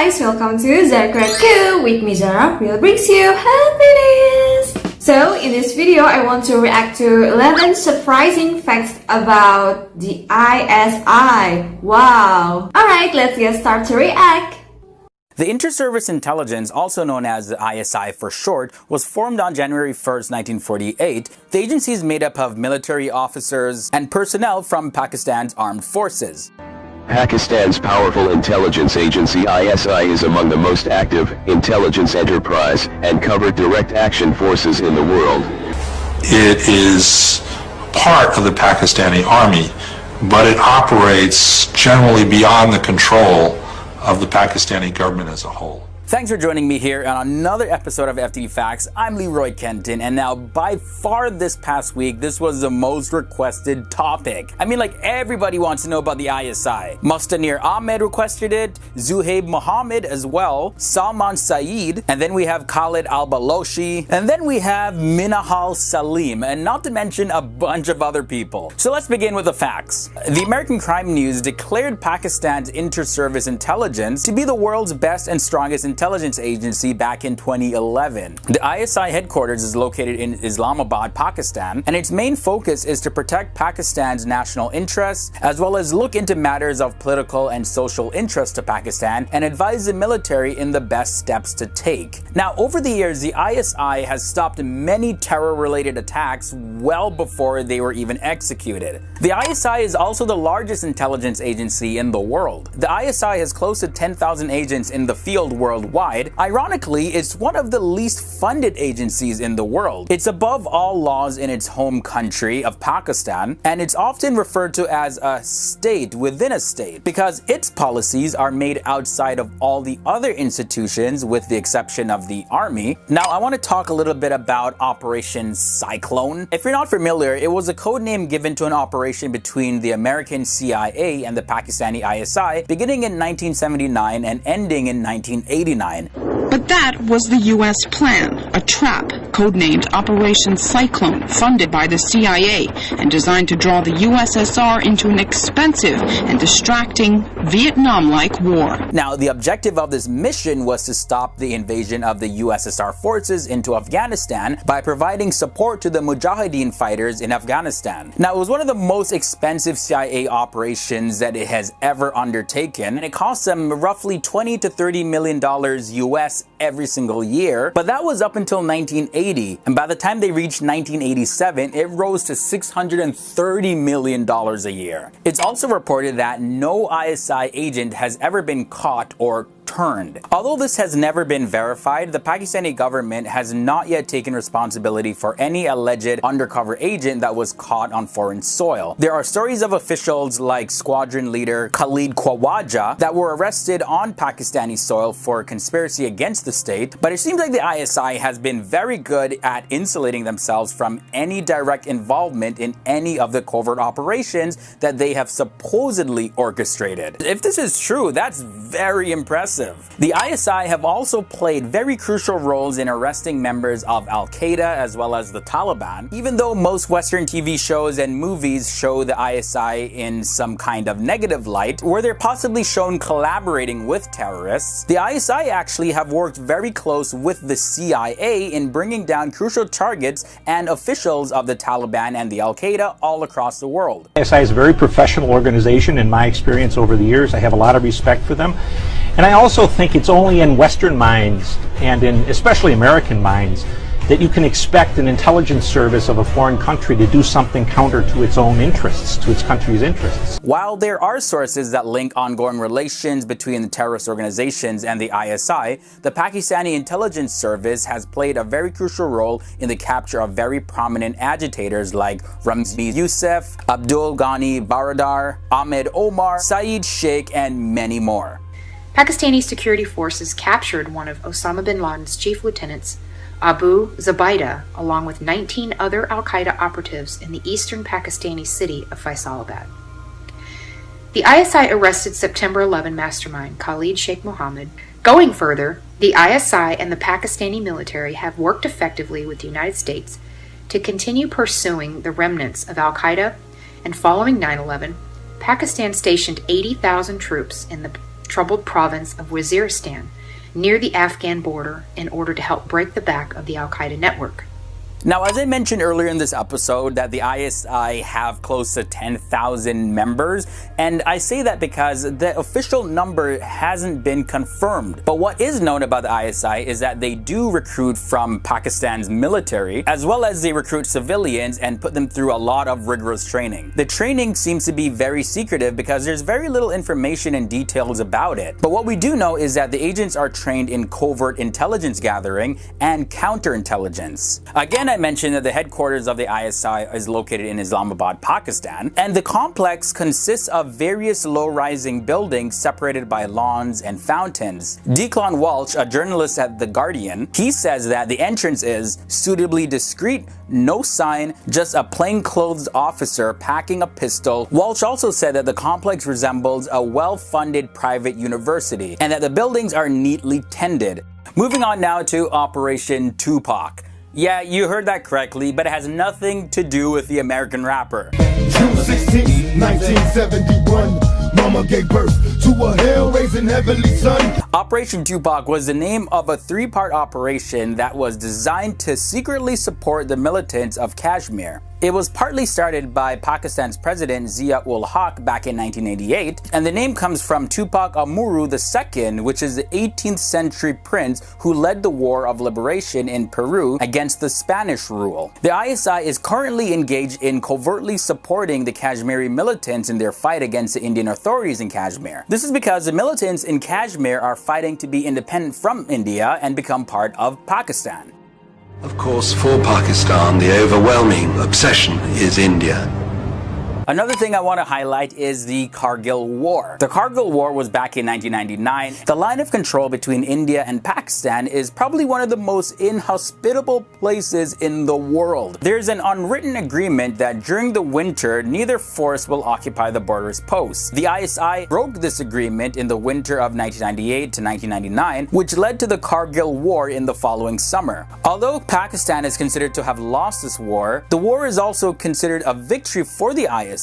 guys, welcome to Zara with me Zara, will brings you happiness. So in this video, I want to react to 11 surprising facts about the ISI. Wow! Alright, let's get started to react. The Inter-Service Intelligence, also known as the ISI for short, was formed on January 1st, 1948. The agency is made up of military officers and personnel from Pakistan's armed forces. Pakistan's powerful intelligence agency ISI is among the most active intelligence enterprise and covert direct action forces in the world. It is part of the Pakistani army, but it operates generally beyond the control of the Pakistani government as a whole. Thanks for joining me here on another episode of FTV Facts. I'm Leroy Kenton, and now by far this past week, this was the most requested topic. I mean, like, everybody wants to know about the ISI. Mustanir Ahmed requested it, Zuhaib Mohammed as well, Salman Saeed, and then we have Khalid Al-Balochi, and then we have Minahal Salim, and not to mention a bunch of other people. So let's begin with the facts. The American Crime News declared Pakistan's Inter-Service Intelligence to be the world's best and strongest intelligence agency back in 2011. The ISI headquarters is located in Islamabad, Pakistan, and its main focus is to protect Pakistan's national interests, as well as look into matters of political and social interest to Pakistan and advise the military in the best steps to take. Now, over the years, the ISI has stopped many terror-related attacks well before they were even executed. The ISI is also the largest intelligence agency in the world. The ISI has close to 10,000 agents in the field worldwide. Ironically, it's one of the least funded agencies in the world. It's above all laws in its home country of Pakistan, and it's often referred to as a state within a state because its policies are made outside of all the other institutions with the exception of the army. Now, I want to talk a little bit about Operation Cyclone. If you're not familiar, it was a code name given to an operation between the American CIA and the Pakistani ISI beginning in 1979 and ending in 1989. But that was the U.S. plan, a trap codenamed Operation Cyclone, funded by the CIA and designed to draw the USSR into an expensive and distracting Vietnam-like war. Now, the objective of this mission was to stop the invasion of the USSR forces into Afghanistan by providing support to the Mujahideen fighters in Afghanistan. Now, it was one of the most expensive CIA operations that it has ever undertaken, and it cost them roughly $20 to $30 million US every single year, but that was up until 1980, and by the time they reached 1987, it rose to $630 million a year. It's also reported that no ISI agent has ever been caught or turned. Although this has never been verified, the Pakistani government has not yet taken responsibility for any alleged undercover agent that was caught on foreign soil. There are stories of officials like Squadron Leader Khalid Khwaja that were arrested on Pakistani soil for conspiracy against the state, but it seems like the ISI has been very good at insulating themselves from any direct involvement in any of the covert operations that they have supposedly orchestrated. If this is true, that's very impressive. The ISI have also played very crucial roles in arresting members of Al-Qaeda as well as the Taliban. Even though most Western TV shows and movies show the ISI in some kind of negative light, where they're possibly shown collaborating with terrorists, the ISI actually have worked very close with the CIA in bringing down crucial targets and officials of the Taliban and the Al-Qaeda all across the world. ISI is a very professional organization in my experience over the years. I have a lot of respect for them. And I also think it's only in Western minds, and in especially American minds, that you can expect an intelligence service of a foreign country to do something counter to its own interests, to its country's interests. While there are sources that link ongoing relations between the terrorist organizations and the ISI, the Pakistani intelligence service has played a very crucial role in the capture of very prominent agitators like Ramzi Youssef, Abdul Ghani Baradar, Ahmed Omar, Saeed Sheikh, and many more. Pakistani security forces captured one of Osama bin Laden's chief lieutenants, Abu Zubaydah, along with 19 other al-Qaeda operatives in the eastern Pakistani city of Faisalabad. The ISI arrested September 11 mastermind Khalid Sheikh Mohammed. Going further, the ISI and the Pakistani military have worked effectively with the United States to continue pursuing the remnants of al-Qaeda, and following 9/11, Pakistan stationed 80,000 troops in the troubled province of Waziristan, near the Afghan border, in order to help break the back of the Al-Qaeda network. Now, as I mentioned earlier in this episode, that the ISI have close to 10,000 members, and I say that because the official number hasn't been confirmed. But what is known about the ISI is that they do recruit from Pakistan's military, as well as they recruit civilians and put them through a lot of rigorous training. The training seems to be very secretive because there's very little information and details about it. But what we do know is that the agents are trained in covert intelligence gathering and counterintelligence. Again, I mentioned that the headquarters of the ISI is located in Islamabad, Pakistan, and the complex consists of various low-rising buildings separated by lawns and fountains. Declan Walsh, a journalist at The Guardian, he says that the entrance is suitably discreet, no sign, just a plainclothes officer packing a pistol. Walsh also said that the complex resembles a well-funded private university and that the buildings are neatly tended. Moving on now to Operation Tupac. Yeah, you heard that correctly, but it has nothing to do with the American rapper. June 16, 1971, mama gave birth to a hell-raising heavenly son. Operation Tupac was the name of a three-part operation that was designed to secretly support the militants of Kashmir. It was partly started by Pakistan's president Zia-ul-Haq back in 1988, and the name comes from Tupac Amaru II, which is the 18th century prince who led the War of Liberation in Peru against the Spanish rule. The ISI is currently engaged in covertly supporting the Kashmiri militants in their fight against the Indian authorities in Kashmir. This is because the militants in Kashmir are fighting to be independent from India and become part of Pakistan. Of course, for Pakistan, the overwhelming obsession is India. Another thing I want to highlight is the Kargil War. The Kargil War was back in 1999. The line of control between India and Pakistan is probably one of the most inhospitable places in the world. There's an unwritten agreement that during the winter, neither force will occupy the border's posts. The ISI broke this agreement in the winter of 1998 to 1999, which led to the Kargil War in the following summer. Although Pakistan is considered to have lost this war, the war is also considered a victory for the ISI,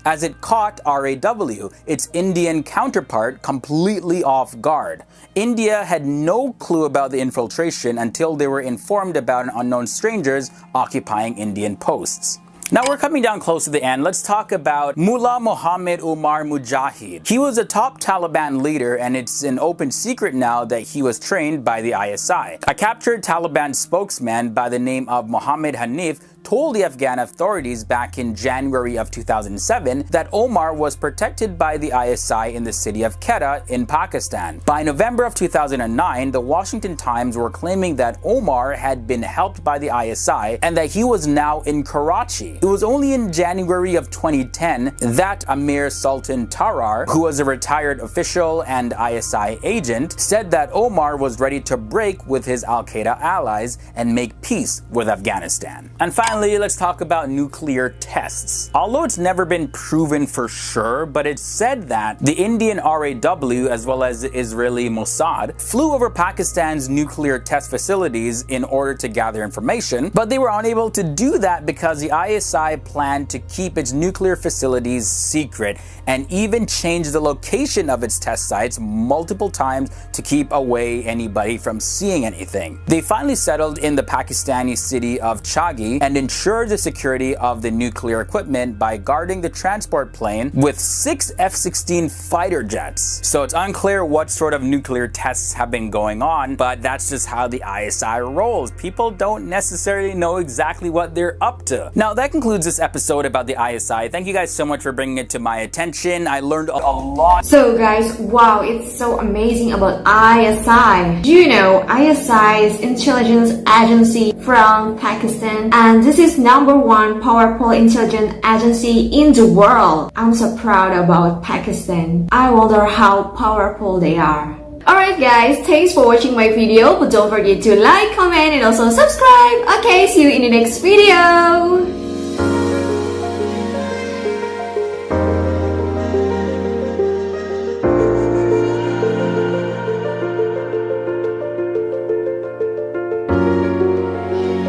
as it caught RAW, its Indian counterpart, completely off guard. India had no clue about the infiltration until they were informed about unknown strangers occupying Indian posts. Now we're coming down close to the end. Let's talk about Mullah Muhammad Umar Mujahid. He was a top Taliban leader, and it's an open secret now that he was trained by the ISI. A captured Taliban spokesman by the name of Mohammed Hanif told the Afghan authorities back in January of 2007 that Omar was protected by the ISI in the city of Quetta in Pakistan. By November of 2009, the Washington Times were claiming that Omar had been helped by the ISI and that he was now in Karachi. It was only in January of 2010 that Amir Sultan Tarar, who was a retired official and ISI agent, said that Omar was ready to break with his Al-Qaeda allies and make peace with Afghanistan. And finally, let's talk about nuclear tests. Although it's never been proven for sure, but it's said that the Indian RAW as well as the Israeli Mossad flew over Pakistan's nuclear test facilities in order to gather information, but they were unable to do that because the ISI planned to keep its nuclear facilities secret and even change the location of its test sites multiple times to keep away anybody from seeing anything. They finally settled in the Pakistani city of Chagi and ensured the security of the nuclear equipment by guarding the transport plane with 6 F-16 fighter jets. So it's unclear what sort of nuclear tests have been going on, but that's just how the ISI rolls. People don't necessarily know exactly what they're up to. Now that concludes this episode about the ISI. Thank you guys so much for bringing it to my attention. I learned a lot. So guys, wow, it's so amazing about ISI. Do you know ISI is intelligence agency from Pakistan, and this is #1 powerful intelligence agency in the world. I'm so proud about Pakistan. I wonder how powerful they are. Alright guys, thanks for watching my video, but don't forget to like, comment and also subscribe. Okay, see you in the next video.